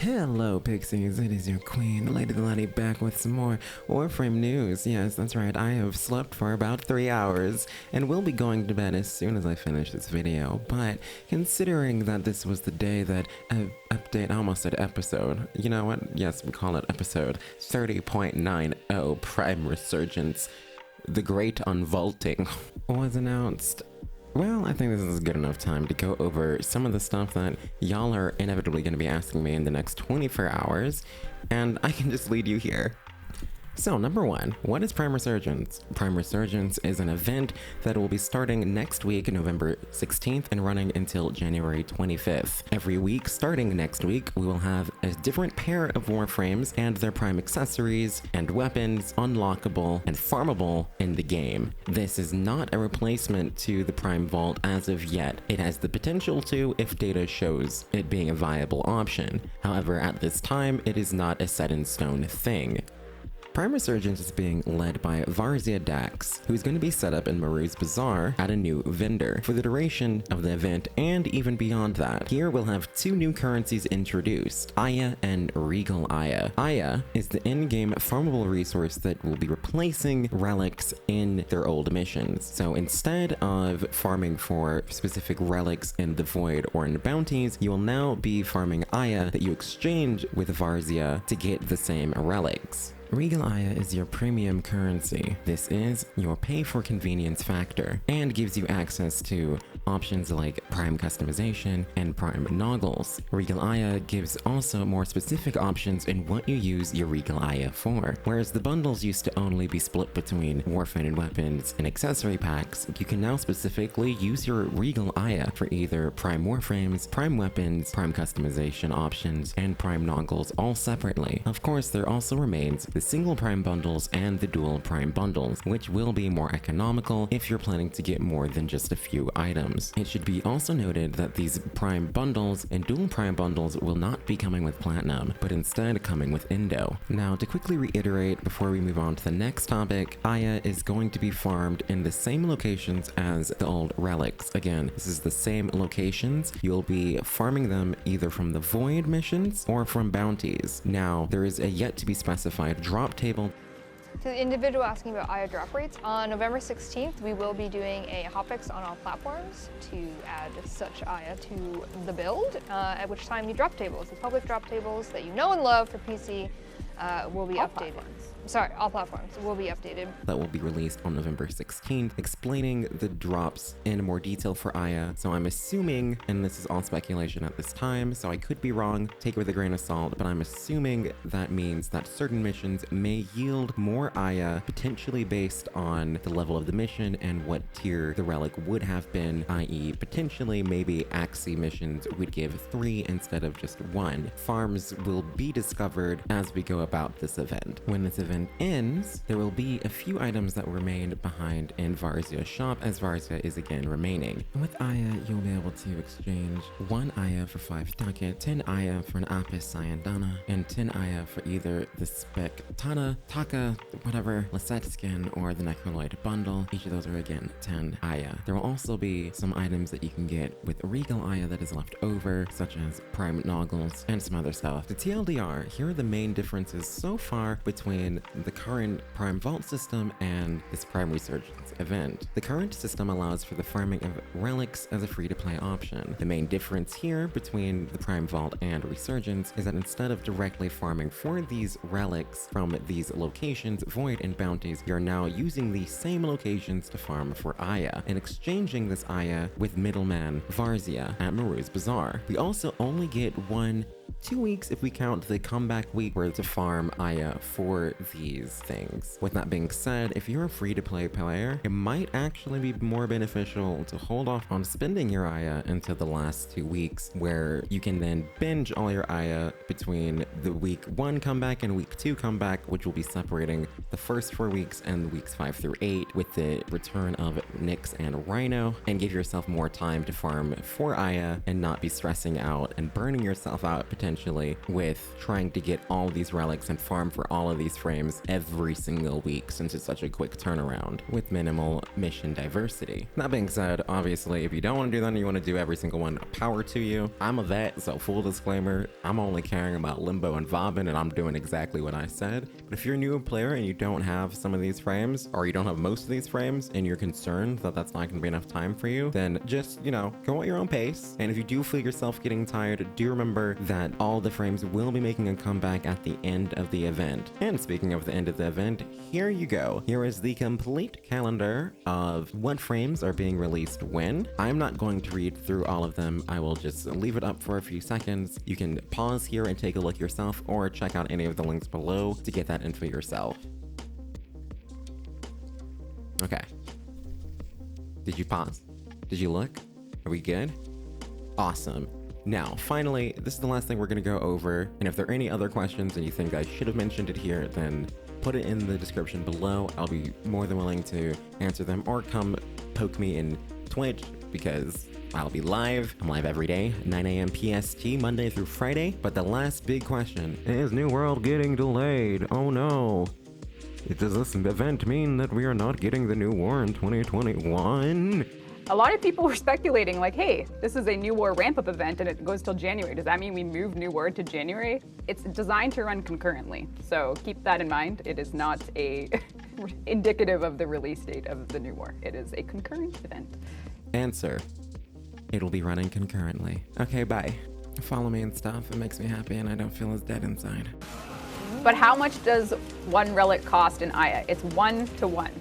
Hello Pixies, it is your queen, Lady Delani, back with some more Warframe news. Yes, that's right, I have slept for about 3 hours, and will be going to bed as soon as I finish this video, but considering that this was the day that update, I almost said episode, you know what, yes, we call it episode 30.90 Prime Resurgence, the Great Unvaulting, was announced. Well, I think this is good enough time to go over some of the stuff that y'all are inevitably going to be asking me in the next 24 hours, and I can just lead you here. So, number one, what is Prime Resurgence? Prime Resurgence is an event that will be starting next week, November 16th, and running until January 25th. Every week, starting next week, we will have a different pair of Warframes and their Prime accessories and weapons unlockable and farmable in the game. This is not a replacement to the Prime Vault as of yet. It has the potential to if data shows it being a viable option. However, at this time, it is not a set-in-stone thing. Prime Resurgence is being led by Varzia Dax, who is going to be set up in Maru's Bazaar at a new vendor for the duration of the event and even beyond that. Here we'll have two new currencies introduced, Aya and Regal Aya. Aya is the in-game farmable resource that will be replacing relics in their old missions. So instead of farming for specific relics in the Void or in bounties, you will now be farming Aya that you exchange with Varzia to get the same relics. Regal Aya is your premium currency. This is your pay for convenience factor and gives you access to options like Prime customization and Prime noggles. Regal Aya gives also more specific options in what you use your Regal Aya for. Whereas the bundles used to only be split between Warframe and weapons and accessory packs, you can now specifically use your Regal Aya for either Prime Warframes, Prime weapons, Prime customization options, and Prime noggles all separately. Of course, there also remains the single Prime bundles and the dual Prime bundles, which will be more economical if you're planning to get more than just a few items. It should be also noted that these Prime bundles and dual Prime bundles will not be coming with Platinum, but instead coming with Indo. Now, to quickly reiterate before we move on to the next topic, Aya is going to be farmed in the same locations as the old relics. Again, this is the same locations. You'll be farming them either from the Void missions or from bounties. Now, there is a yet to be specified drop table. To the individual asking about Aya drop rates, on November 16th, we will be doing a hotfix on all platforms to add such Aya to the build, at which time the drop tables, the public drop tables that you know and love for PC, will be updated. Sorry, all platforms will be updated. That will be released on November 16th, explaining the drops in more detail for Aya. So I'm assuming, and this is all speculation at this time, so I could be wrong, take it with a grain of salt, but I'm assuming that means that certain missions may yield more Aya, potentially based on the level of the mission and what tier the relic would have been, i.e. potentially maybe Axie missions would give 3 instead of just 1. Farms will be discovered as we go about this event. When this event ends, there will be a few items that remained behind in Varzia's shop, as Varzia is again remaining. With Aya, you'll be able to exchange 1 Aya for 5 ducat, 10 Aya for an Apis Sayandana, and 10 Aya for either the Spectana, Taka, whatever, Lisette skin, or the Necroloid bundle. Each of those are again 10 Aya. There will also be some items that you can get with Regal Aya that is left over, such as Prime noggles and some other stuff. The TLDR, here are the main differences so far between the current Prime Vault system and this Prime Resurgence event. The current system allows for the farming of relics as a free-to-play option. The main difference here between the Prime Vault and Resurgence is that instead of directly farming for these relics from these locations, Void and bounties, you're now using the same locations to farm for Aya and exchanging this Aya with middleman Varzia at Maru's Bazaar. We also only get 2 weeks if we count the comeback week where to farm Aya for these things. With that being said, if you're a free-to-play player, it might actually be more beneficial to hold off on spending your Aya until the last 2 weeks, where you can then binge all your Aya between the week 1 comeback and week 2 comeback, which will be separating the first 4 weeks and weeks 5 through 8 with the return of Nyx and Rhino, and give yourself more time to farm for Aya and not be stressing out and burning yourself out potentially potentially with trying to get all these relics and farm for all of these frames every single week, since it's such a quick turnaround with minimal mission diversity. That being said, obviously, if you don't want to do that and you want to do every single one, power to you. I'm a vet, so full disclaimer, I'm only caring about Limbo and Vobin, and I'm doing exactly what I said. But if you're a new player and you don't have some of these frames, or you don't have most of these frames, and you're concerned that that's not going to be enough time for you, then just, you know, go at your own pace. And if you do feel yourself getting tired, do remember that all the frames will be making a comeback at the end of the event. And speaking of the end of the event, here you go. Here is the complete calendar of what frames are being released when. I'm not going to read through all of them. I will just leave it up for a few seconds. You can pause here and take a look yourself, or check out any of the links below to get that info yourself. Okay. Did you pause? Did you look? Are we good? Awesome. Now, finally, this is the last thing we're going to go over, and if there are any other questions and you think I should have mentioned it here, then put it in the description below. I'll be more than willing to answer them, or come poke me in Twitch, because I'll be live. I'm live every day, 9 a.m. PST, Monday through Friday. But the last big question, is New World getting delayed? Oh no. Does this event mean that we are not getting the new war in 2021? A lot of people were speculating like, hey, this is a New War ramp-up event and it goes till January. Does that mean we move New War to January? It's designed to run concurrently, so keep that in mind. It is not a indicative of the release date of the New War. It is a concurrent event. Answer. It'll be running concurrently. Okay, bye. Follow me and stuff. It makes me happy and I don't feel as dead inside. But how much does one relic cost in Aya? It's 1 to 1.